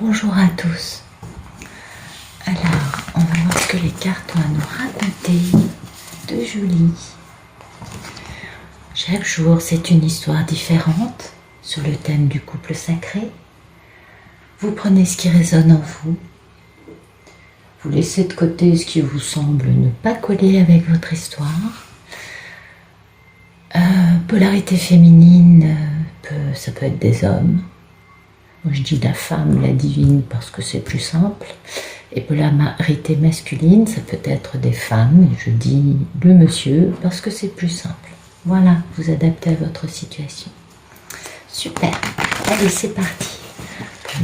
Bonjour à tous. Alors, on va voir ce que les cartes ont à nous raconter de Julie. Chaque jour, c'est une histoire différente sur le thème du couple sacré. Vous prenez ce qui résonne en vous. Vous laissez de côté ce qui vous semble ne pas coller avec votre histoire. Polarité féminine, ça peut être des hommes. Moi, je dis la femme, la divine, parce que c'est plus simple. Et polarité masculine, ça peut être des femmes. Et je dis le monsieur, parce que c'est plus simple. Voilà, vous adaptez à votre situation. Super. Allez, c'est parti.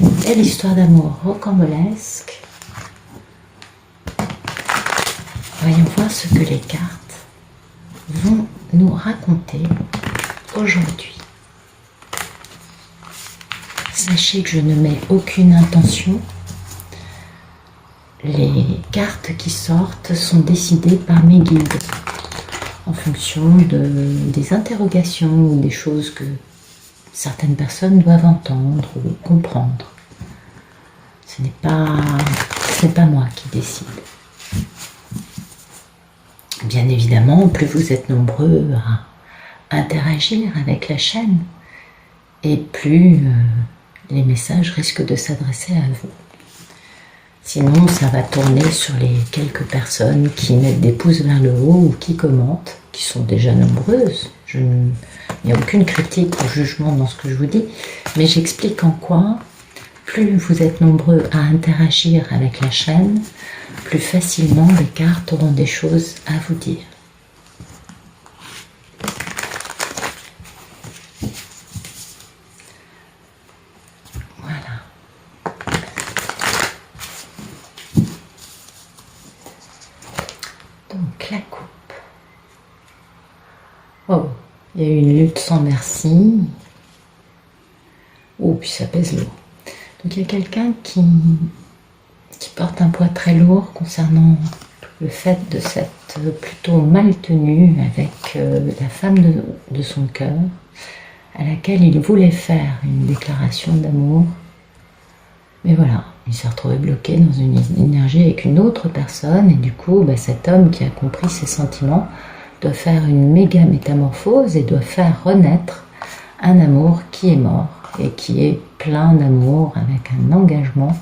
Une belle histoire d'amour rocambolesque. Voyons voir ce que les cartes vont nous raconter aujourd'hui. Sachez que je ne mets aucune intention. Les cartes qui sortent sont décidées par mes guides en fonction des interrogations ou des choses que certaines personnes doivent entendre ou comprendre. Ce n'est pas moi qui décide. Bien évidemment, plus vous êtes nombreux à interagir avec la chaîne, et plus les messages risquent de s'adresser à vous. Sinon, ça va tourner sur les quelques personnes qui mettent des pouces vers le haut ou qui commentent, qui sont déjà nombreuses. Il n'y a aucune critique ou jugement dans ce que je vous dis, mais j'explique en quoi, plus vous êtes nombreux à interagir avec la chaîne, plus facilement les cartes auront des choses à vous dire. La coupe. Oh, il y a eu une lutte sans merci. Oh, puis ça pèse lourd. Donc il y a quelqu'un qui porte un poids très lourd concernant le fait de s'être plutôt mal tenu avec la femme de son cœur, à laquelle il voulait faire une déclaration d'amour. Mais voilà, il s'est retrouvé bloqué dans une énergie avec une autre personne et du coup, cet homme qui a compris ses sentiments doit faire une méga métamorphose et doit faire renaître un amour qui est mort et qui est plein d'amour avec un engagement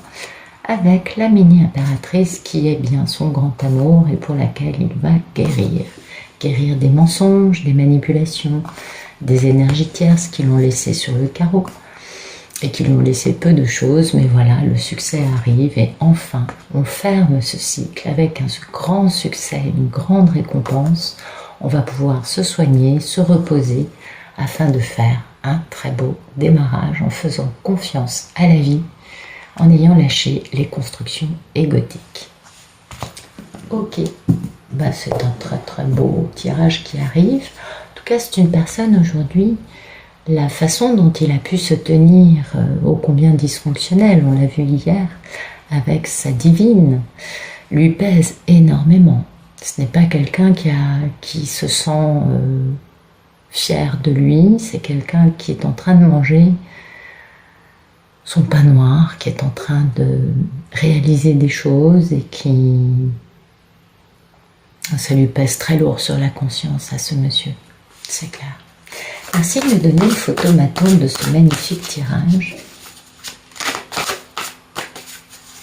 avec la mini-impératrice qui est bien son grand amour et pour laquelle il va guérir. Guérir des mensonges, des manipulations, des énergies tierces qui l'ont laissé sur le carreau. Et qui lui ont laissé peu de choses, mais voilà, le succès arrive et enfin, on ferme ce cycle avec un grand succès, une grande récompense. On va pouvoir se soigner, se reposer, afin de faire un très beau démarrage en faisant confiance à la vie, en ayant lâché les constructions égotiques. Ok, c'est un très très beau tirage qui arrive. En tout cas, c'est une personne aujourd'hui. La façon dont il a pu se tenir ô combien dysfonctionnel, on l'a vu hier, avec sa divine, lui pèse énormément. Ce n'est pas quelqu'un qui se sent fier de lui, c'est quelqu'un qui est en train de manger son pain noir, qui est en train de réaliser des choses et ça lui pèse très lourd sur la conscience à ce monsieur, c'est clair. Merci de me donner le photomaton de ce magnifique tirage.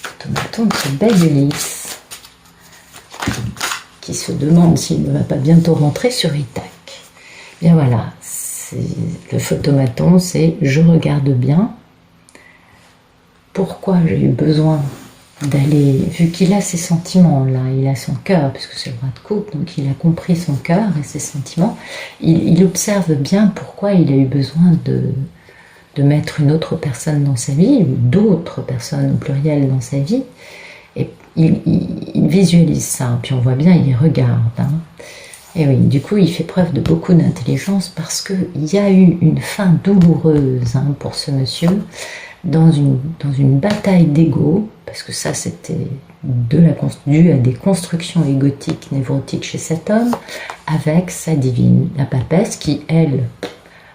Photomaton de ce bel Ulysse qui se demande s'il ne va pas bientôt rentrer sur Ithac. Bien voilà, le photomaton, c'est « je regarde bien ». Pourquoi j'ai eu besoin d'aller, vu qu'il a ses sentiments là, il a son cœur, puisque c'est le roi de coupe, donc il a compris son cœur et ses sentiments, il observe bien pourquoi il a eu besoin de mettre une autre personne dans sa vie, ou d'autres personnes au pluriel dans sa vie, et il visualise ça, puis on voit bien, il regarde, et oui, du coup il fait preuve de beaucoup d'intelligence, parce qu'il y a eu une fin douloureuse pour ce monsieur, dans une bataille d'ego, parce que ça c'était dû à des constructions égotiques, névrotiques chez cet homme, avec sa divine, la papesse, qui elle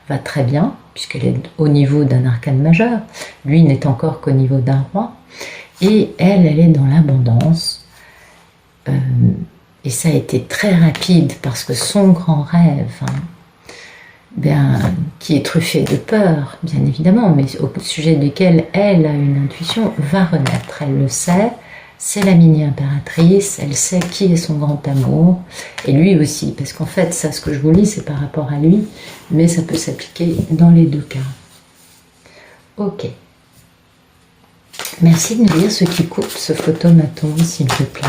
va très bien, puisqu'elle est au niveau d'un arcane majeur, lui n'est encore qu'au niveau d'un roi, et elle est dans l'abondance, et ça a été très rapide, parce que son grand rêve, qui est truffé de peur, bien évidemment, mais au sujet duquel elle a une intuition, va renaître, elle le sait. C'est la mini-impératrice, elle sait qui est son grand amour, et lui aussi, parce qu'en fait, ça, ce que je vous lis, c'est par rapport à lui, mais ça peut s'appliquer dans les deux cas. Ok. Merci de me dire ce qui coupe ce photomaton, s'il te plaît.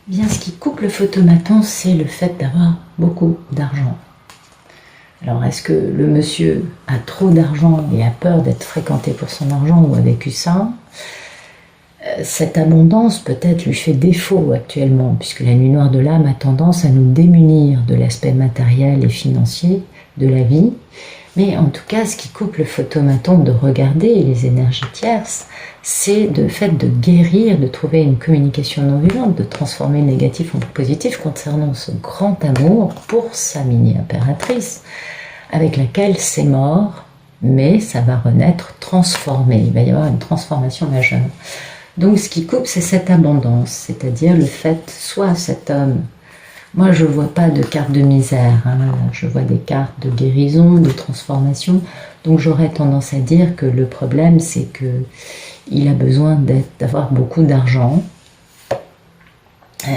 Bien, ce qui coupe le photomaton, c'est le fait d'avoir beaucoup d'argent. Alors, est-ce que le monsieur a trop d'argent et a peur d'être fréquenté pour son argent ou a vécu ça? Cette abondance peut-être lui fait défaut actuellement, puisque la nuit noire de l'âme a tendance à nous démunir de l'aspect matériel et financier de la vie. Mais en tout cas, ce qui coupe le photomaton de regarder les énergies tierces, c'est le fait de guérir, de trouver une communication non violente, de transformer le négatif en positif concernant ce grand amour pour sa mini-impératrice, avec laquelle c'est mort, mais ça va renaître transformé. Il va y avoir une transformation majeure. Donc ce qui coupe, c'est cette abondance, c'est-à-dire le fait, soit cet homme, moi je ne vois pas de carte de misère, je vois des cartes de guérison, de transformation, donc j'aurais tendance à dire que le problème c'est que il a besoin d'avoir beaucoup d'argent.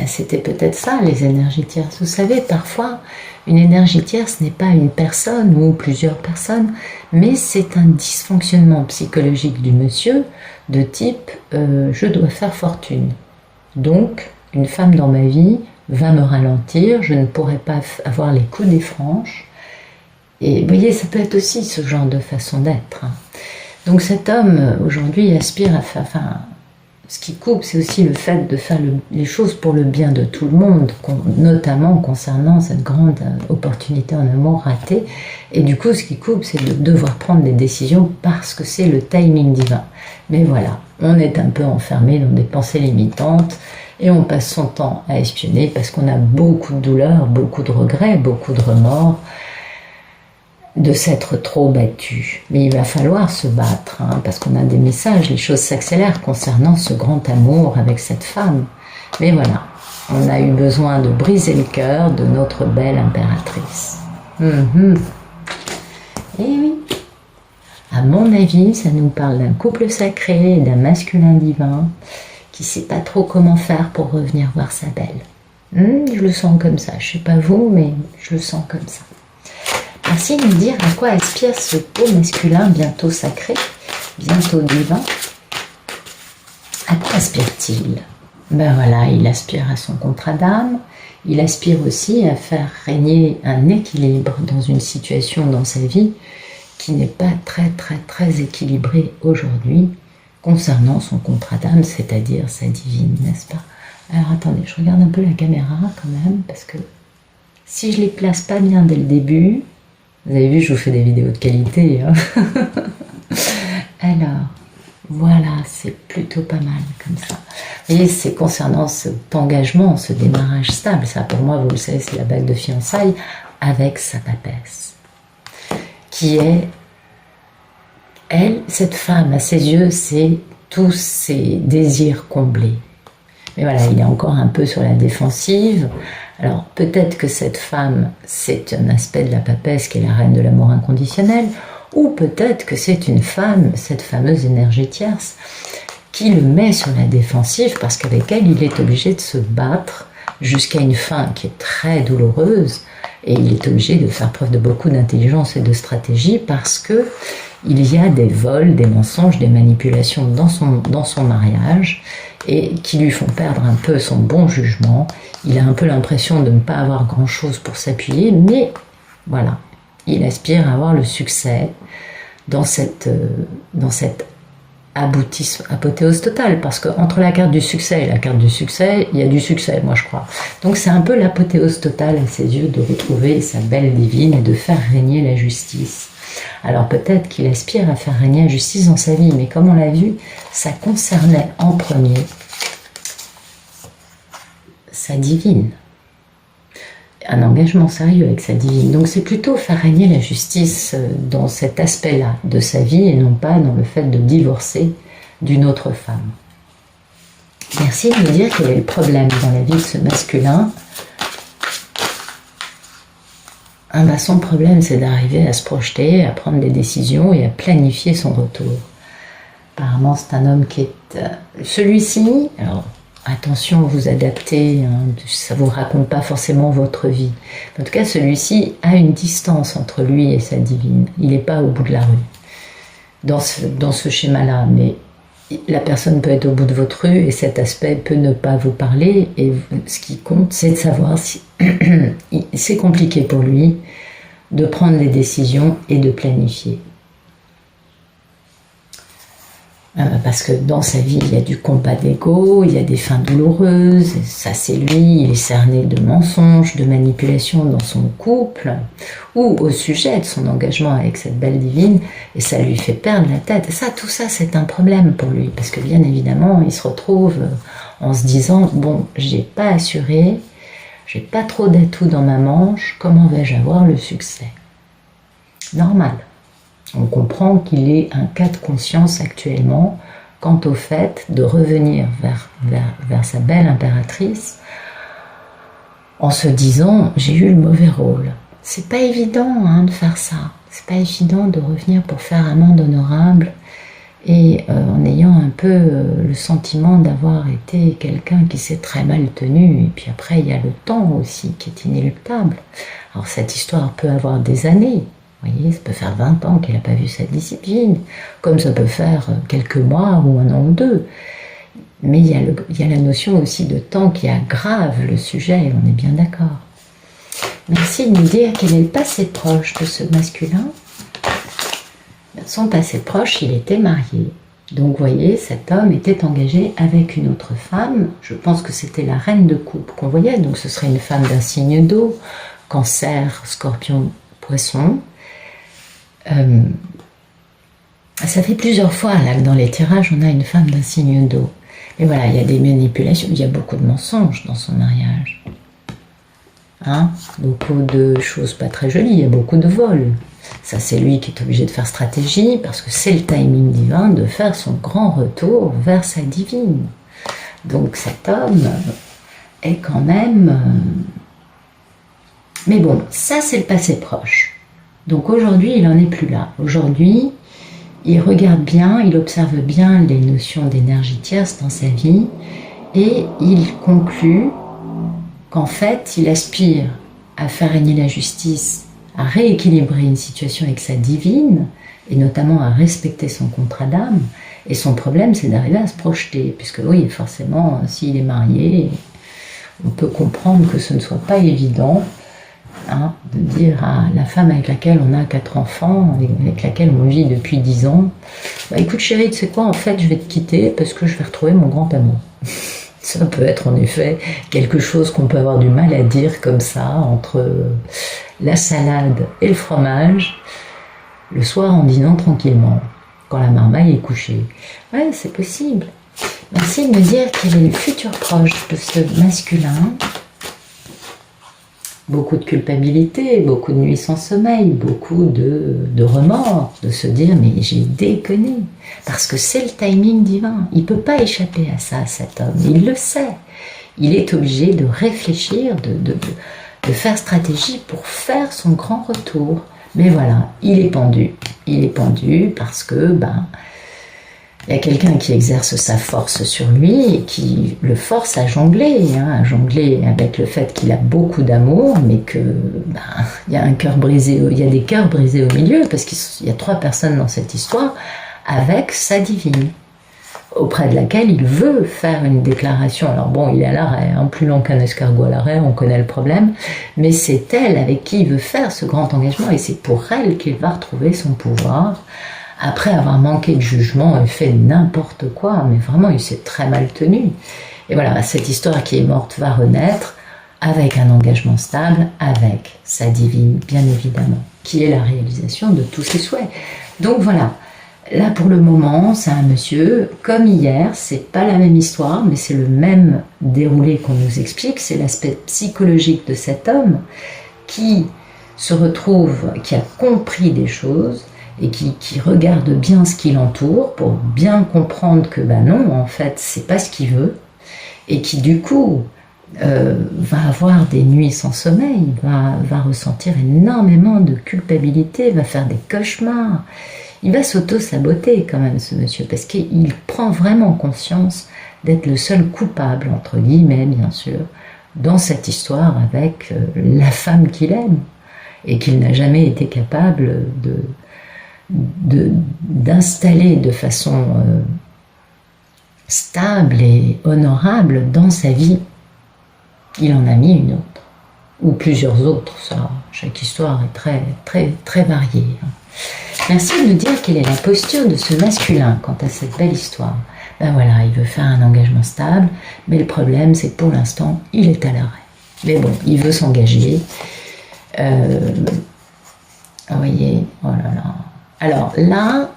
C'était peut-être ça, les énergies tierces. Vous savez, parfois, une énergie tierce n'est pas une personne ou plusieurs personnes, mais c'est un dysfonctionnement psychologique du monsieur de type je dois faire fortune. Donc, une femme dans ma vie va me ralentir, je ne pourrai pas avoir les coups des franches. Et vous voyez, ça peut être aussi ce genre de façon d'être. Donc cet homme, aujourd'hui, aspire à faire... Ce qui coupe, c'est aussi le fait de faire les choses pour le bien de tout le monde, notamment concernant cette grande opportunité en amour ratée. Et du coup, ce qui coupe, c'est de devoir prendre des décisions parce que c'est le timing divin. Mais voilà, on est un peu enfermé dans des pensées limitantes et on passe son temps à espionner parce qu'on a beaucoup de douleurs, beaucoup de regrets, beaucoup de remords de s'être trop battu. Mais il va falloir se battre, parce qu'on a des messages, les choses s'accélèrent concernant ce grand amour avec cette femme. Mais voilà, on a eu besoin de briser le cœur de notre belle impératrice. Et oui, à mon avis, ça nous parle d'un couple sacré et d'un masculin divin qui ne sait pas trop comment faire pour revenir voir sa belle. Je le sens comme ça, je ne sais pas vous, mais je le sens comme ça. Merci de me dire à quoi aspire ce beau masculin bientôt sacré, bientôt divin. À quoi aspire-t-il? Ben voilà, il aspire à son contrat d'âme, il aspire aussi à faire régner un équilibre dans une situation dans sa vie qui n'est pas très équilibrée aujourd'hui concernant son contrat d'âme, c'est-à-dire sa divine, n'est-ce pas? Alors attendez, je regarde un peu la caméra quand même, parce que si je les place pas bien dès le début, vous avez vu, je vous fais des vidéos de qualité. Alors, voilà, c'est plutôt pas mal comme ça. Vous voyez, c'est concernant cet engagement, ce démarrage stable. Ça, pour moi, vous le savez, c'est la bague de fiançailles avec sa papesse. Qui est, elle, cette femme, à ses yeux, c'est tous ses désirs comblés. Mais voilà, il est encore un peu sur la défensive. Alors peut-être que cette femme, c'est un aspect de la papesse qui est la reine de l'amour inconditionnel, ou peut-être que c'est une femme, cette fameuse énergie tierce, qui le met sur la défensive parce qu'avec elle, il est obligé de se battre jusqu'à une fin qui est très douloureuse, et il est obligé de faire preuve de beaucoup d'intelligence et de stratégie parce que il y a des vols, des mensonges, des manipulations dans son mariage, et qui lui font perdre un peu son bon jugement. Il a un peu l'impression de ne pas avoir grand-chose pour s'appuyer, mais voilà, il aspire à avoir le succès dans cette apothéose totale, parce qu'entre la carte du succès et la carte du succès, il y a du succès, moi je crois. Donc c'est un peu l'apothéose totale à ses yeux de retrouver sa belle divine et de faire régner la justice. Alors peut-être qu'il aspire à faire régner la justice dans sa vie, mais comme on l'a vu, ça concernait en premier sa divine. un engagement sérieux avec sa divine. Donc c'est plutôt faire régner la justice dans cet aspect-là de sa vie et non pas dans le fait de divorcer d'une autre femme. Merci de me dire quel est le problème dans la vie de ce masculin. Son problème, c'est d'arriver à se projeter, à prendre des décisions et à planifier son retour. Apparemment, c'est un homme qui est... Celui-ci, alors attention, vous adaptez, ça ne vous raconte pas forcément votre vie. En tout cas, celui-ci a une distance entre lui et sa divine. Il n'est pas au bout de la rue, dans ce schéma-là. Mais la personne peut être au bout de votre rue et cet aspect peut ne pas vous parler. Et ce qui compte, c'est de savoir si c'est compliqué pour lui de prendre des décisions et de planifier. Parce que dans sa vie, il y a du combat d'ego, il y a des fins douloureuses, ça c'est lui, il est cerné de mensonges, de manipulations dans son couple, ou au sujet de son engagement avec cette belle divine, et ça lui fait perdre la tête. Et ça, tout ça, c'est un problème pour lui, parce que bien évidemment, il se retrouve en se disant, bon, j'ai pas assuré, j'ai pas trop d'atouts dans ma manche, comment vais-je avoir le succès? Normal. On comprend qu'il ait un cas de conscience actuellement quant au fait de revenir vers sa belle impératrice en se disant « j'ai eu le mauvais rôle ». C'est pas évident de faire ça, c'est pas évident de revenir pour faire amende honorable et en ayant un peu le sentiment d'avoir été quelqu'un qui s'est très mal tenu. Et puis après il y a le temps aussi qui est inéluctable. Alors cette histoire peut avoir des années. Vous voyez, ça peut faire 20 ans qu'elle n'a pas vu sa discipline, comme ça peut faire quelques mois ou un an ou deux. Mais il y a la notion aussi de temps qui aggrave le sujet, on est bien d'accord. Merci de nous dire quel est le passé proche de ce masculin. Son passé proche, il était marié. Donc vous voyez, cet homme était engagé avec une autre femme. Je pense que c'était la reine de coupe qu'on voyait, donc ce serait une femme d'un signe d'eau, Cancer, Scorpion, Poisson. Ça fait plusieurs fois là que dans les tirages on a une femme d'un signe d'eau. Et voilà, il y a des manipulations, il y a beaucoup de mensonges dans son mariage. Beaucoup de choses pas très jolies, il y a beaucoup de vols. Ça c'est lui qui est obligé de faire stratégie parce que c'est le timing divin de faire son grand retour vers sa divine. Donc cet homme est quand même... Mais bon, ça c'est le passé proche. Donc aujourd'hui, il n'en est plus là. Aujourd'hui, il regarde bien, il observe bien les notions d'énergie tierce dans sa vie et il conclut qu'en fait, il aspire à faire régner la justice, à rééquilibrer une situation avec sa divine et notamment à respecter son contrat d'âme. Et son problème, c'est d'arriver à se projeter, puisque oui, forcément, s'il est marié, on peut comprendre que ce ne soit pas évident de dire à la femme avec laquelle on a 4 enfants, avec laquelle on vit depuis 10 ans, écoute chérie, tu sais quoi, en fait je vais te quitter parce que je vais retrouver mon grand amour. Ça peut être en effet quelque chose qu'on peut avoir du mal à dire comme ça, entre la salade et le fromage, le soir en dînant tranquillement, quand la marmaille est couchée. Ouais, c'est possible. Merci de me dire quel est le futur proche de ce masculin. Beaucoup de culpabilité, beaucoup de nuits sans sommeil, beaucoup de remords, de se dire mais j'ai déconné, parce que c'est le timing divin, il ne peut pas échapper à ça, cet homme, il le sait, il est obligé de réfléchir, de faire stratégie pour faire son grand retour, mais voilà, il est pendu parce que il y a quelqu'un qui exerce sa force sur lui et qui le force à jongler avec le fait qu'il a beaucoup d'amour, mais que il y a un cœur brisé, il y a des cœurs brisés au milieu, parce qu'il y a 3 personnes dans cette histoire avec sa divine, auprès de laquelle il veut faire une déclaration. Alors bon, il est à l'arrêt, plus long qu'un escargot à l'arrêt, on connaît le problème, mais c'est elle avec qui il veut faire ce grand engagement, et c'est pour elle qu'il va retrouver son pouvoir. Après avoir manqué de jugement et fait n'importe quoi, mais vraiment il s'est très mal tenu. Et voilà, cette histoire qui est morte va renaître avec un engagement stable, avec sa divine, bien évidemment, qui est la réalisation de tous ses souhaits. Donc voilà, Là, pour le moment, c'est un monsieur, comme hier, c'est pas la même histoire, mais c'est le même déroulé qu'on nous explique, c'est l'aspect psychologique de cet homme qui se retrouve, qui a compris des choses et qui regarde bien ce qui l'entoure pour bien comprendre que, ben non, en fait, c'est pas ce qu'il veut, et qui, du coup, va avoir des nuits sans sommeil, va ressentir énormément de culpabilité, va faire des cauchemars. Il va s'auto-saboter quand même, ce monsieur, parce qu'il prend vraiment conscience d'être le seul coupable, entre guillemets, bien sûr, dans cette histoire avec la femme qu'il aime, et qu'il n'a jamais été capable d'installer de façon stable et honorable dans sa vie. Il en a mis une autre, ou plusieurs autres, ça, chaque histoire est très, très, très variée. Merci de nous dire quelle est la posture de ce masculin quant à cette belle histoire. Ben voilà, il veut faire un engagement stable, mais le problème c'est que pour l'instant, il est à l'arrêt. Mais bon, il veut s'engager. Vous voyez, oh là là. Alors là,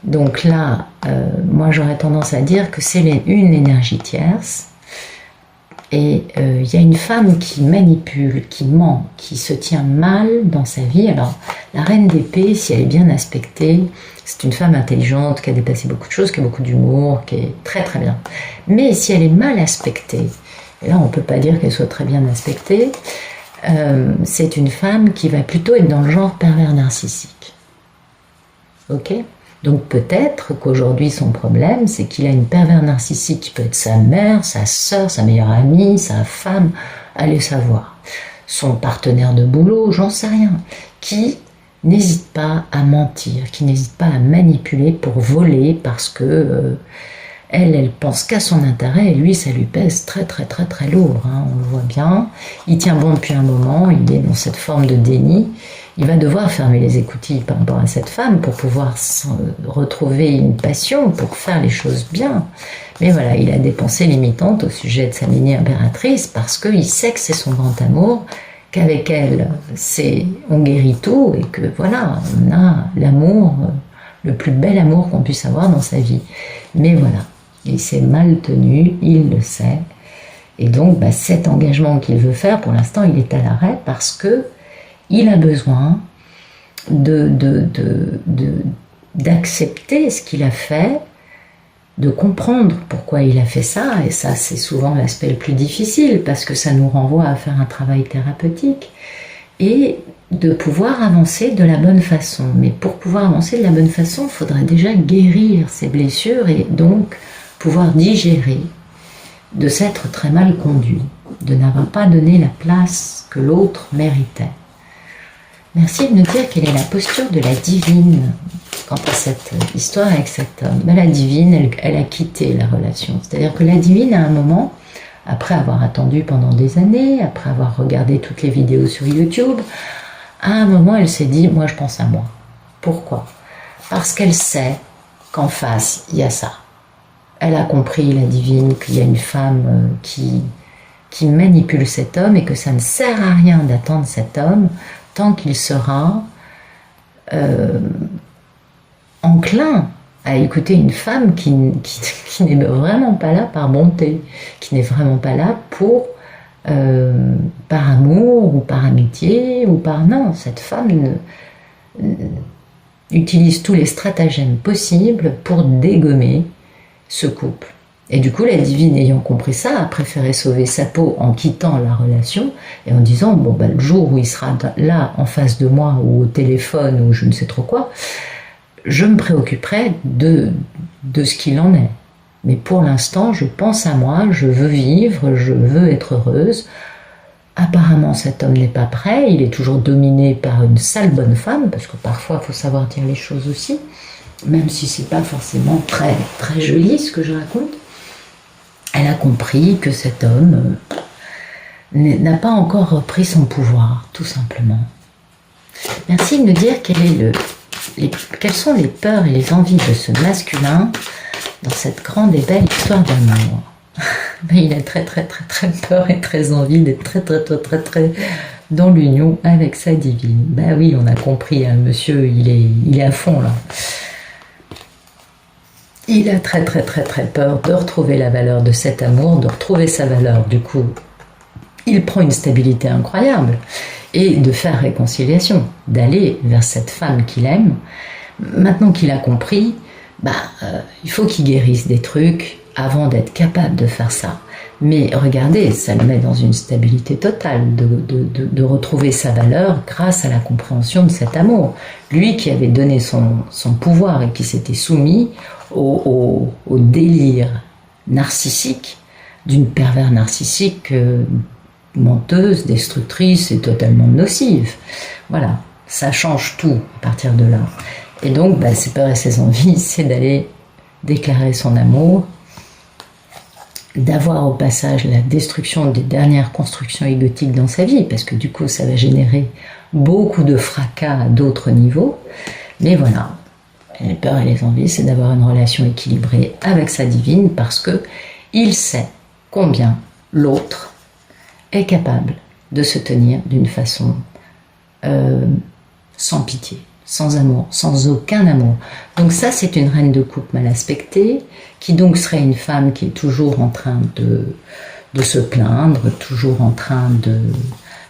donc là, moi j'aurais tendance à dire que c'est une énergie tierce. Et il y a une femme qui manipule, qui ment, qui se tient mal dans sa vie. Alors, la reine d'épée, si elle est bien aspectée, c'est une femme intelligente, qui a dépassé beaucoup de choses, qui a beaucoup d'humour, qui est très très bien. Mais si elle est mal aspectée, et là on ne peut pas dire qu'elle soit très bien aspectée, c'est une femme qui va plutôt être dans le genre pervers narcissique. Ok ? Donc peut-être qu'aujourd'hui son problème c'est qu'il a une pervers narcissique qui peut être sa mère, sa sœur, sa meilleure amie, sa femme, allez savoir, son partenaire de boulot, j'en sais rien, qui n'hésite pas à mentir, qui n'hésite pas à manipuler pour voler parce que elle pense qu'à son intérêt et lui ça lui pèse très très très très lourd, hein, on le voit bien, il tient bon depuis un moment, il est dans cette forme de déni. Il va devoir fermer les écoutilles par rapport à cette femme pour pouvoir retrouver une passion, pour faire les choses bien. Mais voilà, il a des pensées limitantes au sujet de sa mini-impératrice parce qu'il sait que c'est son grand amour, qu'avec elle, on guérit tout et que voilà, on a l'amour, le plus bel amour qu'on puisse avoir dans sa vie. Mais voilà, il s'est mal tenu, il le sait. Et donc, cet engagement qu'il veut faire, pour l'instant, il est à l'arrêt parce que il a besoin d'accepter ce qu'il a fait, de comprendre pourquoi il a fait ça, et ça c'est souvent l'aspect le plus difficile, parce que ça nous renvoie à faire un travail thérapeutique, et de pouvoir avancer de la bonne façon. Mais pour pouvoir avancer de la bonne façon, il faudrait déjà guérir ses blessures, et donc pouvoir digérer de s'être très mal conduit, de n'avoir pas donné la place que l'autre méritait. Merci de nous dire quelle est la posture de la divine quant à cette histoire avec cet homme. La divine, elle a quitté la relation. C'est-à-dire que la divine, à un moment, après avoir attendu pendant des années, après avoir regardé toutes les vidéos sur YouTube, à un moment, elle s'est dit, moi je pense à moi. Pourquoi ? Parce qu'elle sait qu'en face, il y a ça. Elle a compris, la divine, qu'il y a une femme qui manipule cet homme et que ça ne sert à rien d'attendre cet homme tant qu'il sera enclin à écouter une femme qui n'est vraiment pas là par bonté, qui n'est vraiment pas là par amour ou par amitié ou par... Non, cette femme utilise tous les stratagèmes possibles pour dégommer ce couple. Et du coup, la divine, ayant compris ça, a préféré sauver sa peau en quittant la relation et en disant, bon, le jour où il sera là, en face de moi, ou au téléphone, ou je ne sais trop quoi, je me préoccuperai de ce qu'il en est. Mais pour l'instant, je pense à moi, je veux vivre, je veux être heureuse. Apparemment, cet homme n'est pas prêt, il est toujours dominé par une sale bonne femme, parce que parfois, il faut savoir dire les choses aussi, même si c'est pas forcément très, très joli ce que je raconte. Elle a compris que cet homme n'a pas encore repris son pouvoir, tout simplement. Merci de nous dire quelles sont les peurs et les envies de ce masculin dans cette grande et belle histoire d'amour. Il a très très très très peur et très envie d'être très très très très très dans l'union avec sa divine. Ben oui, on a compris, hein, le monsieur, il est à fond là. Il a très très très très peur de retrouver la valeur de cet amour, de retrouver sa valeur. Du coup, il prend une stabilité incroyable et de faire réconciliation, d'aller vers cette femme qu'il aime. Maintenant qu'il a compris, il faut qu'il guérisse des trucs avant d'être capable de faire ça. Mais regardez, ça le met dans une stabilité totale de retrouver sa valeur grâce à la compréhension de cet amour. Lui qui avait donné son pouvoir et qui s'était soumis au délire narcissique d'une pervers narcissique menteuse, destructrice et totalement nocive. Voilà, ça change tout à partir de là. Et donc, ses peurs et ses envies, c'est d'aller déclarer son amour, d'avoir au passage la destruction des dernières constructions égotiques dans sa vie, parce que du coup, ça va générer beaucoup de fracas à d'autres niveaux. Mais voilà, les peurs et les envies, c'est d'avoir une relation équilibrée avec sa divine, parce que il sait combien l'autre est capable de se tenir d'une façon sans pitié, sans amour, sans aucun amour. Donc ça, c'est une reine de coupe mal aspectée, qui donc serait une femme qui est toujours en train de se plaindre, toujours en train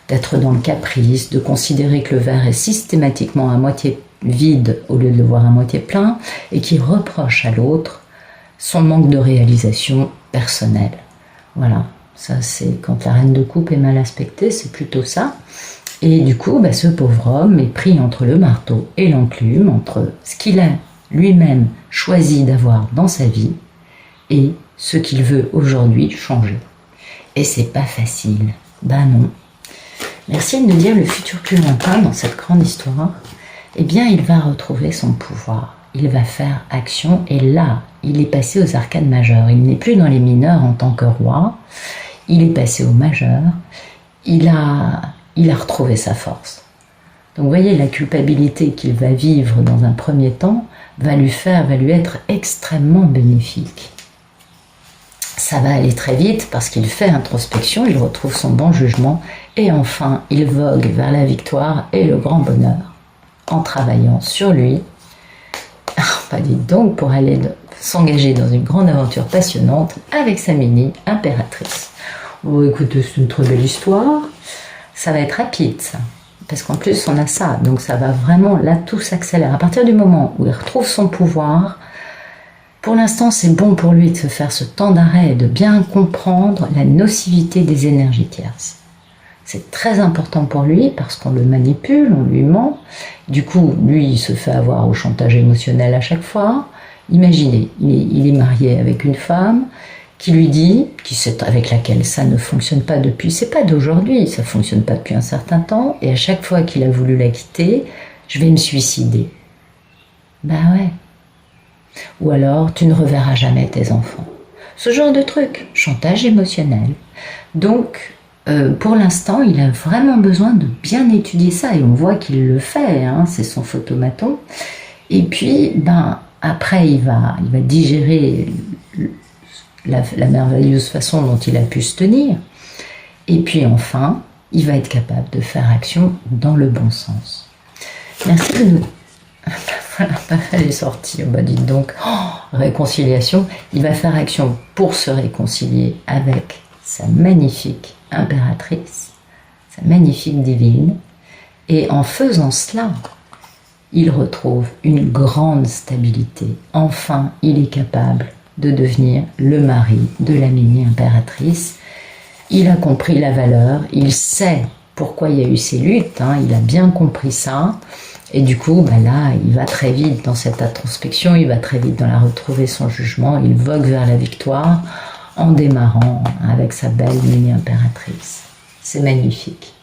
d'être dans le caprice, de considérer que le verre est systématiquement à moitié vide au lieu de le voir à moitié plein, et qui reproche à l'autre son manque de réalisation personnelle. Voilà, ça c'est quand la reine de coupe est mal aspectée, c'est plutôt ça. Et du coup, ce pauvre homme est pris entre le marteau et l'enclume, entre ce qu'il a lui-même choisi d'avoir dans sa vie et ce qu'il veut aujourd'hui changer. Et c'est pas facile. Non. Merci de nous dire le futur plus lointain dans cette grande histoire. Eh bien, il va retrouver son pouvoir. Il va faire action et là, il est passé aux arcanes majeures. Il n'est plus dans les mineurs en tant que roi. Il est passé aux majeurs. Il a retrouvé sa force. Donc vous voyez, la culpabilité qu'il va vivre dans un premier temps va lui être extrêmement bénéfique. Ça va aller très vite parce qu'il fait introspection, il retrouve son bon jugement et enfin il vogue vers la victoire et le grand bonheur en travaillant sur lui. Dites donc, pour aller s'engager dans une grande aventure passionnante avec sa mini impératrice. Bon, écoutez, c'est une très belle histoire. Ça va être rapide, ça. Parce qu'en plus, on a ça. Donc, ça va vraiment, là, tout s'accélère. À partir du moment où il retrouve son pouvoir, pour l'instant, c'est bon pour lui de se faire ce temps d'arrêt et de bien comprendre la nocivité des énergies tierces. C'est très important pour lui parce qu'on le manipule, on lui ment. Du coup, lui, il se fait avoir au chantage émotionnel à chaque fois. Imaginez, il est marié avec une femme qui lui dit, avec laquelle ça ne fonctionne pas depuis, c'est pas d'aujourd'hui, ça fonctionne pas depuis un certain temps, et à chaque fois qu'il a voulu la quitter, je vais me suicider. Ouais. Ou alors, tu ne reverras jamais tes enfants. Ce genre de truc, chantage émotionnel. Donc, pour l'instant, il a vraiment besoin de bien étudier ça, et on voit qu'il le fait, c'est son photomaton. Et puis, après, il va digérer la merveilleuse façon dont il a pu se tenir. Et puis enfin, il va être capable de faire action dans le bon sens. Merci de nous... Voilà, elle est sortie. Dites donc, réconciliation. Il va faire action pour se réconcilier avec sa magnifique impératrice, sa magnifique divine. Et en faisant cela, il retrouve une grande stabilité. Enfin, il est capable de devenir le mari de la mini-impératrice. Il a compris la valeur, il sait pourquoi il y a eu ces luttes, il a bien compris ça. Et du coup, là, il va très vite dans cette introspection, il va très vite dans la retrouver son jugement, il vogue vers la victoire en démarrant avec sa belle mini-impératrice. C'est magnifique.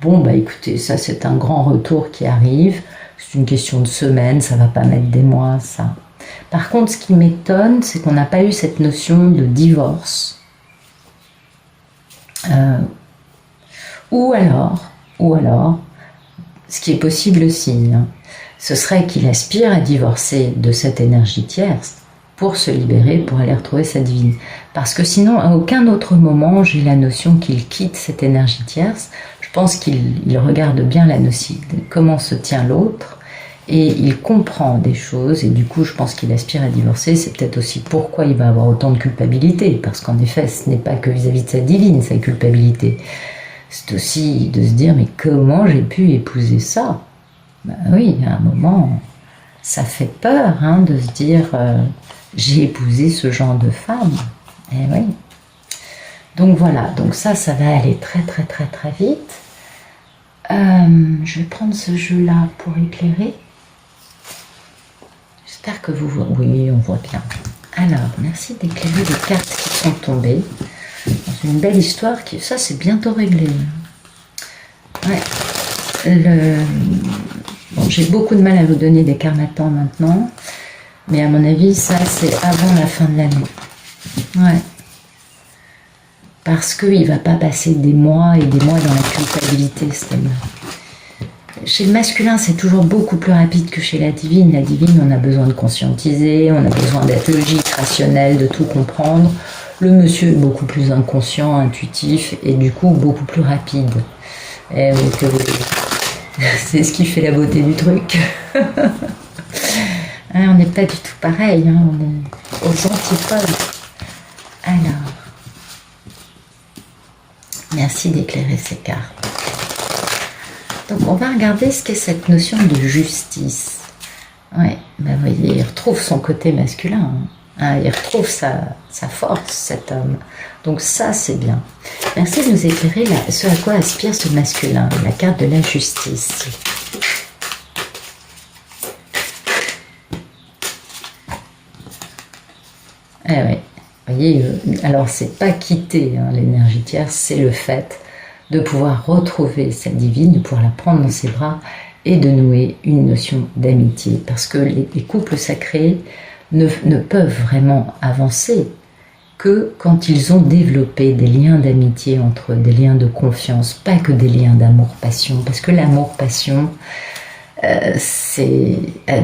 Bon, écoutez, ça c'est un grand retour qui arrive. C'est une question de semaines, ça va pas mettre des mois, ça. Par contre, ce qui m'étonne, c'est qu'on n'a pas eu cette notion de divorce. Ou alors, ce qui est possible aussi, ce serait qu'il aspire à divorcer de cette énergie tierce pour se libérer, pour aller retrouver sa divine. Parce que sinon, à aucun autre moment, j'ai la notion qu'il quitte cette énergie tierce. Je pense qu'il regarde bien la notion, comment se tient l'autre, et il comprend des choses, et du coup je pense qu'il aspire à divorcer. C'est peut-être aussi pourquoi il va avoir autant de culpabilité, parce qu'en effet ce n'est pas que vis-à-vis de sa divine, sa culpabilité. C'est aussi de se dire, mais comment j'ai pu épouser ça? Ben oui, à un moment, ça fait peur hein, de se dire, j'ai épousé ce genre de femme. Eh oui. Donc voilà, donc ça va aller très très très très vite. Je vais prendre ce jeu-là pour éclairer. J'espère que vous voyez. Oui, on voit bien. Alors, merci d'éclairer les cartes qui sont tombées. Dans une belle histoire qui... Ça, c'est bientôt réglé. Ouais. Bon, j'ai beaucoup de mal à vous donner des karmatans maintenant. Mais à mon avis, ça, c'est avant la fin de l'année. Ouais. Parce qu'il ne va pas passer des mois et des mois dans la culpabilité, cet homme. Chez le masculin, c'est toujours beaucoup plus rapide que chez la divine. La divine, on a besoin de conscientiser, on a besoin d'être logique, rationnel, de tout comprendre. Le monsieur est beaucoup plus inconscient, intuitif et du coup beaucoup plus rapide. C'est ce qui fait la beauté du truc. On n'est pas du tout pareil, hein, on est aux antipodes. Alors, merci d'éclairer ces cartes. Donc on va regarder ce qu'est cette notion de justice. Ouais, ben vous voyez, il retrouve son côté masculin. Hein, il retrouve sa force, cet homme. Donc ça, c'est bien. Merci de nous éclairer ce à quoi aspire ce masculin, la carte de la justice. Eh oui, vous voyez, alors c'est pas quitter hein, l'énergie tierce, c'est le fait de pouvoir retrouver sa divine, de pouvoir la prendre dans ses bras et de nouer une notion d'amitié. Parce que les couples sacrés ne peuvent vraiment avancer que quand ils ont développé des liens d'amitié entre eux, des liens de confiance, pas que des liens d'amour-passion. Parce que l'amour-passion, c'est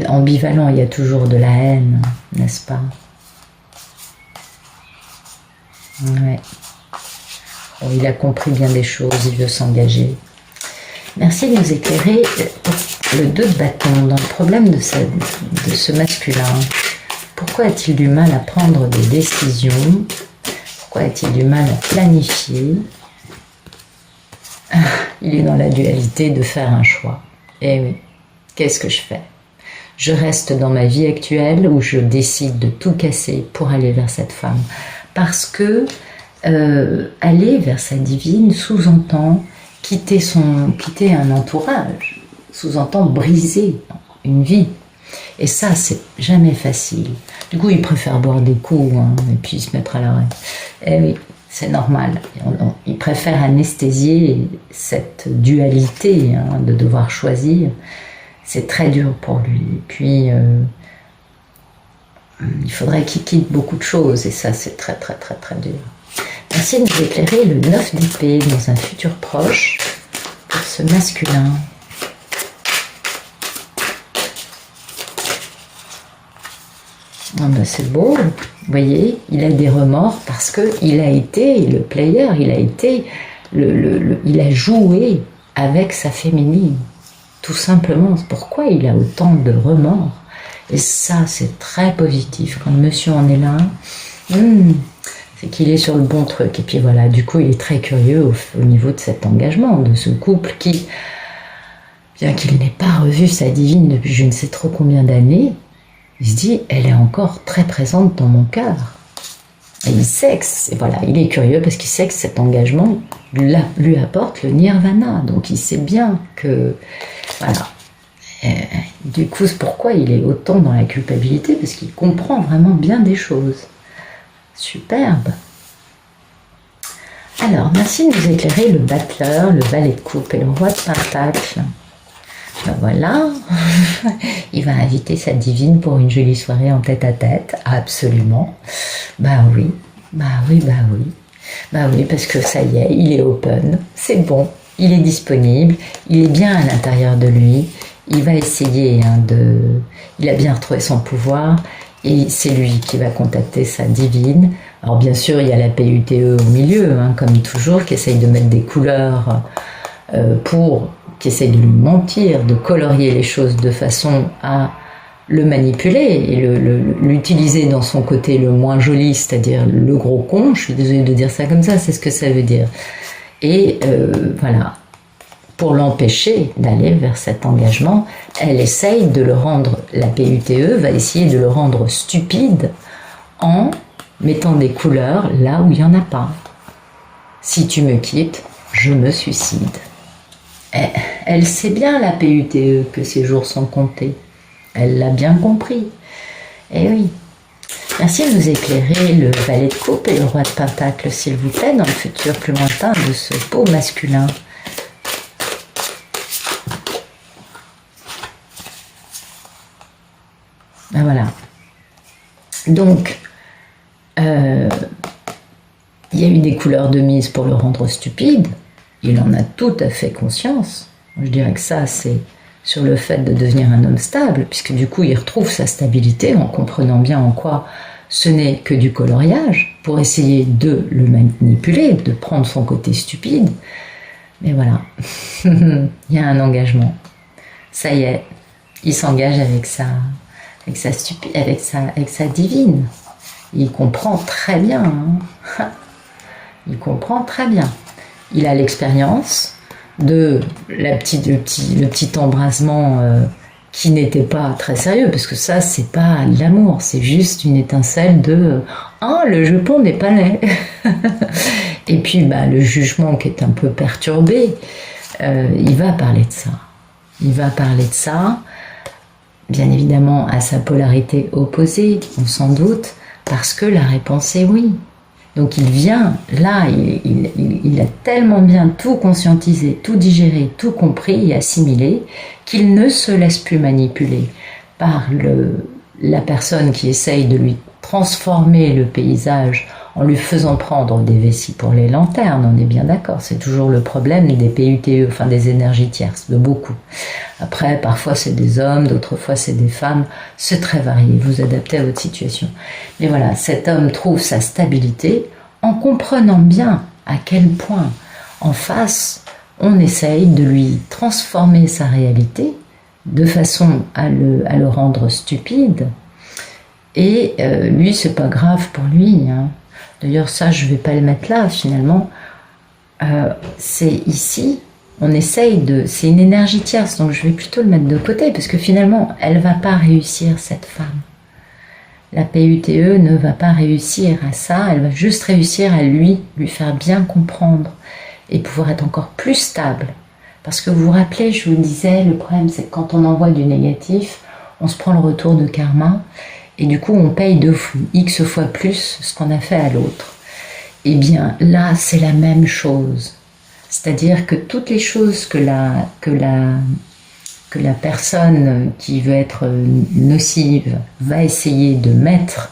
ambivalent, il y a toujours de la haine, n'est-ce pas? Ouais. Bon, il a compris bien des choses, il veut s'engager. Merci de nous éclairer le 2 de bâton dans le problème de ce masculin. Pourquoi a-t-il du mal à prendre des décisions? Pourquoi a-t-il du mal à planifier? Il est dans la dualité de faire un choix. Eh oui, qu'est-ce que je fais? Je reste dans ma vie actuelle ou je décide de tout casser pour aller vers cette femme? Parce que aller vers sa divine sous-entend quitter un entourage, sous-entend briser une vie. Et ça, c'est jamais facile. Du coup, il préfère boire des coups hein, et puis se mettre à l'arrêt. Eh oui, c'est normal. Il préfère anesthésier cette dualité hein, de devoir choisir. C'est très dur pour lui. Et puis, il faudrait qu'il quitte beaucoup de choses et ça, c'est très, très, très, très dur. Merci de nous éclairer le 9 d'épée dans un futur proche pour ce masculin. Ah ben c'est beau, vous voyez, il a des remords parce qu'il a été le player, il a joué avec sa féminine. Tout simplement, pourquoi il a autant de remords? Et ça, c'est très positif. Quand le monsieur en est là, c'est qu'il est sur le bon truc. Et puis voilà, du coup, il est très curieux au niveau de cet engagement, de ce couple qui, bien qu'il n'ait pas revu sa divine depuis je ne sais trop combien d'années, il se dit, elle est encore très présente dans mon cœur. Et il sait que, voilà, il est curieux parce qu'il sait que cet engagement lui apporte le nirvana. Donc il sait bien que, voilà. Du coup, c'est pourquoi il est autant dans la culpabilité, parce qu'il comprend vraiment bien des choses. Superbe. Alors, merci de nous éclairer le battleur, le valet de coupe et le roi de pentacle. Ben voilà, il va inviter sa divine pour une jolie soirée en tête-à-tête, absolument. Bah oui, bah oui, bah oui. Bah oui, parce que ça y est, il est open, c'est bon, il est disponible, il est bien à l'intérieur de lui, il va essayer il a bien retrouvé son pouvoir, et c'est lui qui va contacter sa divine. Alors bien sûr, il y a la PUTE au milieu, hein, comme toujours, qui essaye de mettre des couleurs pour qui essaye de lui mentir, de colorier les choses de façon à le manipuler et l'utiliser dans son côté le moins joli, c'est-à-dire le gros con. Je suis désolée de dire ça comme ça, c'est ce que ça veut dire. Et voilà, pour l'empêcher d'aller vers cet engagement, elle essaye de le rendre, la PUTE va essayer de le rendre stupide en mettant des couleurs là où il n'y en a pas. Si tu me quittes, je me suicide. Elle sait bien, la PUTE, que ses jours sont comptés. Elle l'a bien compris. Eh oui. Merci de nous éclairer le valet de coupe et le roi de pentacle, s'il vous plaît, dans le futur plus lointain de ce beau masculin. Ben voilà. Donc, il y a eu des couleurs de mise pour le rendre stupide. Il en a tout à fait conscience. Je dirais que ça, c'est sur le fait de devenir un homme stable, puisque du coup, il retrouve sa stabilité en comprenant bien en quoi ce n'est que du coloriage pour essayer de le manipuler, de prendre son côté stupide. Mais voilà, il y a un engagement. Ça y est, il s'engage avec sa divine. Il comprend très bien. Hein. Il comprend très bien. Il a l'expérience de le petit embrasement qui n'était pas très sérieux, parce que ça, c'est pas de l'amour, c'est juste une étincelle de « Ah, le jupon n'est pas laid !» Et puis, le jugement qui est un peu perturbé, il va parler de ça. Il va parler de ça, bien évidemment, à sa polarité opposée, on s'en doute, parce que la réponse est oui. Donc il vient, là, il a tellement bien tout conscientisé, tout digéré, tout compris et assimilé, qu'il ne se laisse plus manipuler par la personne qui essaye de lui transformer le paysage en lui faisant prendre des vessies pour les lanternes, on est bien d'accord, c'est toujours le problème des PUTE, enfin des énergies tierces, de beaucoup. Après, parfois c'est des hommes, d'autres fois c'est des femmes, c'est très varié, vous adaptez à votre situation. Mais voilà, cet homme trouve sa stabilité en comprenant bien à quel point en face, on essaye de lui transformer sa réalité de façon à le rendre stupide. Et lui, c'est pas grave pour lui, hein. D'ailleurs, ça, je vais pas le mettre là, finalement. C'est ici, on essaye de... C'est une énergie tierce, donc je vais plutôt le mettre de côté, parce que finalement, elle va pas réussir, cette femme. La PUTE ne va pas réussir à ça, elle va juste réussir à lui faire bien comprendre, et pouvoir être encore plus stable. Parce que vous vous rappelez, je vous le disais, le problème, c'est que quand on envoie du négatif, on se prend le retour de karma, et du coup, on paye X fois plus ce qu'on a fait à l'autre. Eh bien, là, c'est la même chose. C'est-à-dire que toutes les choses que la personne qui veut être nocive va essayer de mettre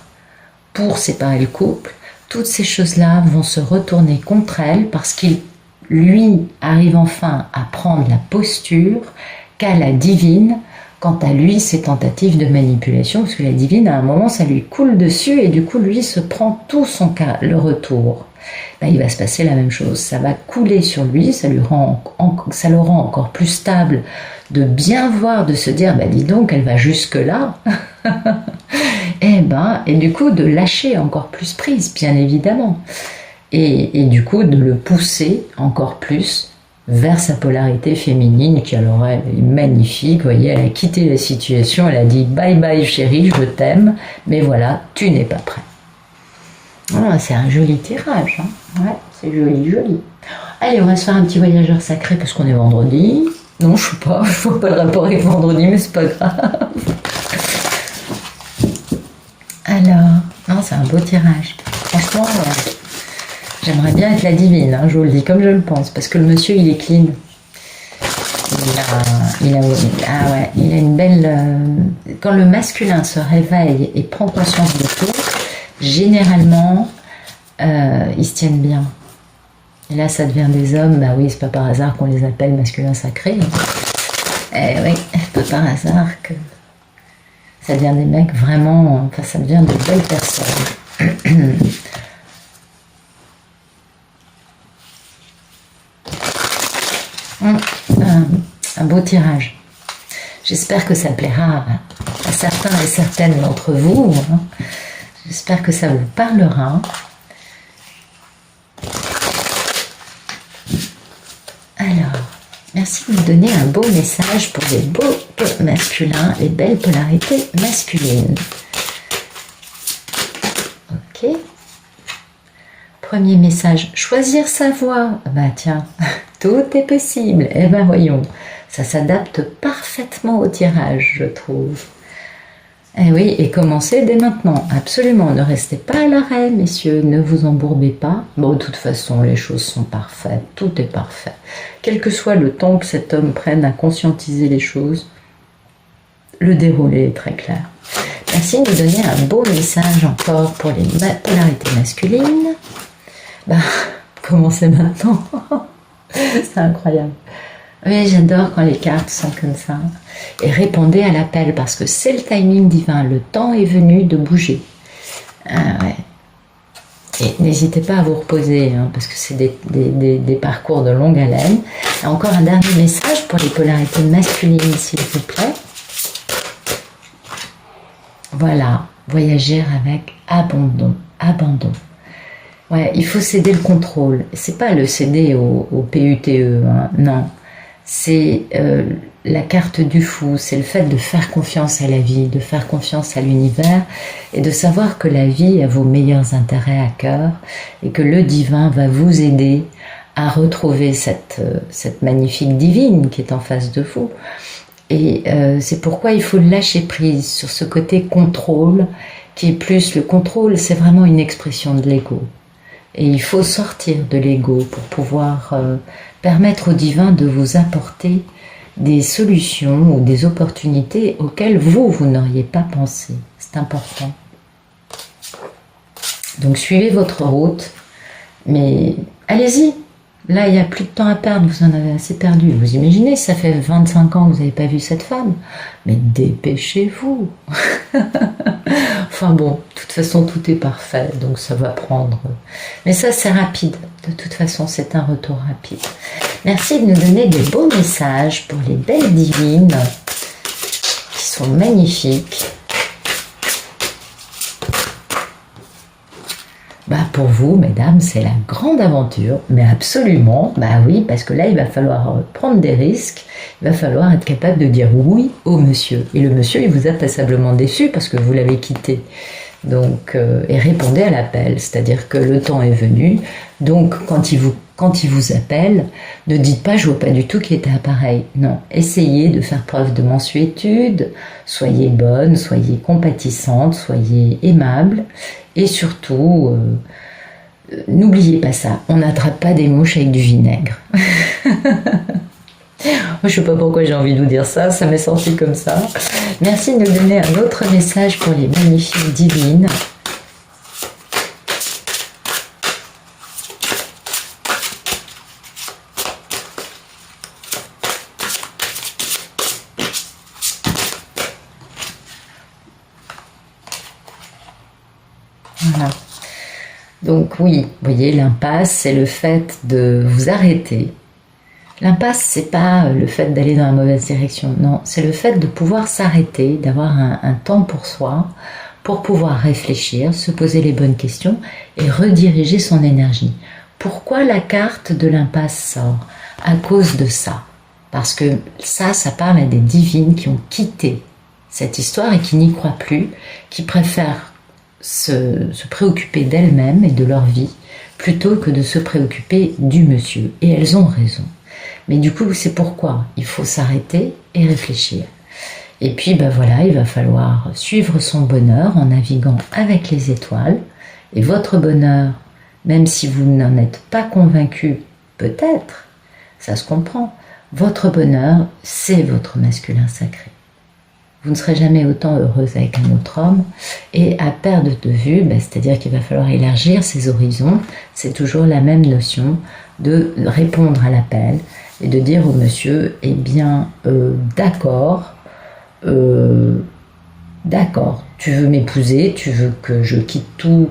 pour séparer le couple, toutes ces choses-là vont se retourner contre elle parce qu'il, lui, arrive enfin à prendre la posture qu'a la divine quant à lui, ses tentatives de manipulation, parce que la divine, à un moment, ça lui coule dessus, et du coup, lui se prend tout son cas, le retour. Il va se passer la même chose. Ça va couler sur lui, ça le rend encore plus stable, de bien voir, de se dire, dis donc, elle va jusque-là. Et du coup, de lâcher encore plus prise, bien évidemment. Et du coup, de le pousser encore plus vers sa polarité féminine, qui alors elle est magnifique, vous voyez, elle a quitté la situation, elle a dit bye bye chérie, je t'aime, mais voilà, tu n'es pas prêt. Oh, c'est un joli tirage, hein. Ouais, c'est joli, joli. Allez, on va se faire un petit voyageur sacré parce qu'on est vendredi. Non, je sais pas, je vois pas le rapport avec vendredi, mais c'est pas grave. Alors, non, c'est un beau tirage. Franchement, j'aimerais bien être la divine, hein, je vous le dis comme je le pense, parce que le monsieur, il est clean. Il a une belle... quand le masculin se réveille et prend conscience de tout, généralement, ils se tiennent bien. Et là, ça devient des hommes, oui, c'est pas par hasard qu'on les appelle masculins sacrés. Oui, c'est pas par hasard que ça devient des mecs vraiment... Enfin, ça devient de belles personnes. un beau tirage. J'espère que ça plaira à certains et certaines d'entre vous. Hein. J'espère que ça vous parlera. Alors, merci de me donner un beau message pour les beaux masculins, les belles polarités masculines. Ok. Premier message, choisir sa voie. Bah tiens, tout est possible. Eh ben voyons, ça s'adapte parfaitement au tirage, je trouve. Eh oui, et commencez dès maintenant, absolument. Ne restez pas à l'arrêt, messieurs, ne vous embourbez pas. Bon, de toute façon, les choses sont parfaites, tout est parfait. Quel que soit le temps que cet homme prenne à conscientiser les choses, le déroulé est très clair. Merci de nous donner un beau message encore pour les polarités masculines. Bah, commencez maintenant. C'est incroyable. Oui, j'adore quand les cartes sont comme ça. Et répondez à l'appel parce que c'est le timing divin. Le temps est venu de bouger. Ah ouais. Et n'hésitez pas à vous reposer hein, parce que c'est des parcours de longue haleine. Et encore un dernier message pour les polarités masculines, s'il vous plaît. Voilà, voyager avec abandon. Abandon. Ouais, il faut céder le contrôle. C'est pas le céder au PUTE, hein, non. C'est la carte du fou, c'est le fait de faire confiance à la vie, de faire confiance à l'univers et de savoir que la vie a vos meilleurs intérêts à cœur et que le divin va vous aider à retrouver cette magnifique divine qui est en face de vous. Et c'est pourquoi il faut lâcher prise sur ce côté contrôle qui est plus le contrôle, c'est vraiment une expression de l'ego. Et il faut sortir de l'ego pour pouvoir permettre au divin de vous apporter des solutions ou des opportunités auxquelles vous n'auriez pas pensé. C'est important. Donc suivez votre route, mais allez-y. Là, il n'y a plus de temps à perdre, vous en avez assez perdu. Vous imaginez, ça fait 25 ans que vous n'avez pas vu cette femme. Mais dépêchez-vous. Enfin bon, de toute façon, tout est parfait, donc ça va prendre. Mais ça, c'est rapide. De toute façon, c'est un retour rapide. Merci de nous donner des beaux messages pour les belles divines qui sont magnifiques. Bah pour vous, mesdames, c'est la grande aventure, mais absolument, bah oui, parce que là, il va falloir prendre des risques, il va falloir être capable de dire oui au monsieur. Et le monsieur, il vous a passablement déçu parce que vous l'avez quitté. Donc, et répondez à l'appel, c'est-à-dire que le temps est venu, donc quand il vous appelle, ne dites pas « je vois pas du tout qui est appareil ». Non, essayez de faire preuve de mansuétude, soyez bonne, soyez compatissante, soyez aimable, et surtout, n'oubliez pas ça, on n'attrape pas des mouches avec du vinaigre. Je ne sais pas pourquoi j'ai envie de vous dire ça, ça m'est sorti comme ça. Merci de nous donner un autre message pour les magnifiques divines. Voilà. Donc oui, vous voyez, l'impasse, c'est le fait de vous arrêter. L'impasse, c'est pas le fait d'aller dans la mauvaise direction, non, c'est le fait de pouvoir s'arrêter, d'avoir un temps pour soi, pour pouvoir réfléchir, se poser les bonnes questions et rediriger son énergie. Pourquoi la carte de l'impasse sort? À cause de ça. Parce que ça parle à des divines qui ont quitté cette histoire et qui n'y croient plus, qui préfèrent se préoccuper d'elles-mêmes et de leur vie plutôt que de se préoccuper du monsieur. Et elles ont raison. Mais du coup, c'est pourquoi il faut s'arrêter et réfléchir. Et puis, ben voilà, il va falloir suivre son bonheur en naviguant avec les étoiles. Et votre bonheur, même si vous n'en êtes pas convaincu, peut-être, ça se comprend, votre bonheur, c'est votre masculin sacré. Vous ne serez jamais autant heureuse avec un autre homme. Et à perdre de vue, ben, c'est-à-dire qu'il va falloir élargir ses horizons, c'est toujours la même notion de répondre à l'appel et de dire au monsieur, eh bien, d'accord, tu veux m'épouser, tu veux que je quitte tout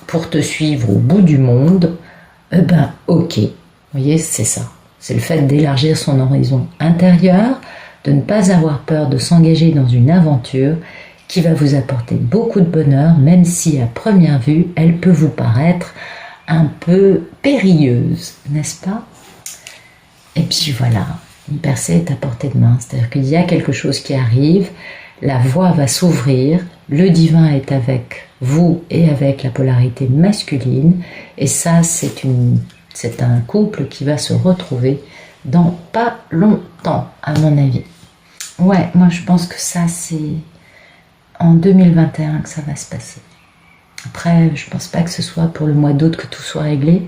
pour te suivre au bout du monde, eh ben, ok. Vous voyez, c'est ça. C'est le fait d'élargir son horizon intérieur, de ne pas avoir peur de s'engager dans une aventure qui va vous apporter beaucoup de bonheur, même si à première vue, elle peut vous paraître un peu périlleuse, n'est-ce pas? Et puis voilà, une percée est à portée de main, c'est-à-dire qu'il y a quelque chose qui arrive, la voie va s'ouvrir, le divin est avec vous et avec la polarité masculine, et ça c'est un couple qui va se retrouver dans pas longtemps, à mon avis. Ouais, moi je pense que ça c'est en 2021 que ça va se passer. Après, je pense pas que ce soit pour le mois d'août que tout soit réglé,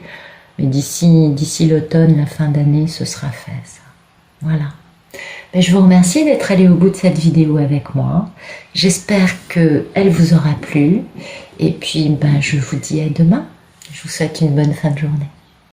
mais d'ici l'automne, la fin d'année, ce sera fait ça. Voilà. Et je vous remercie d'être allé au bout de cette vidéo avec moi. J'espère qu'elle vous aura plu. Et puis, je vous dis à demain. Je vous souhaite une bonne fin de journée.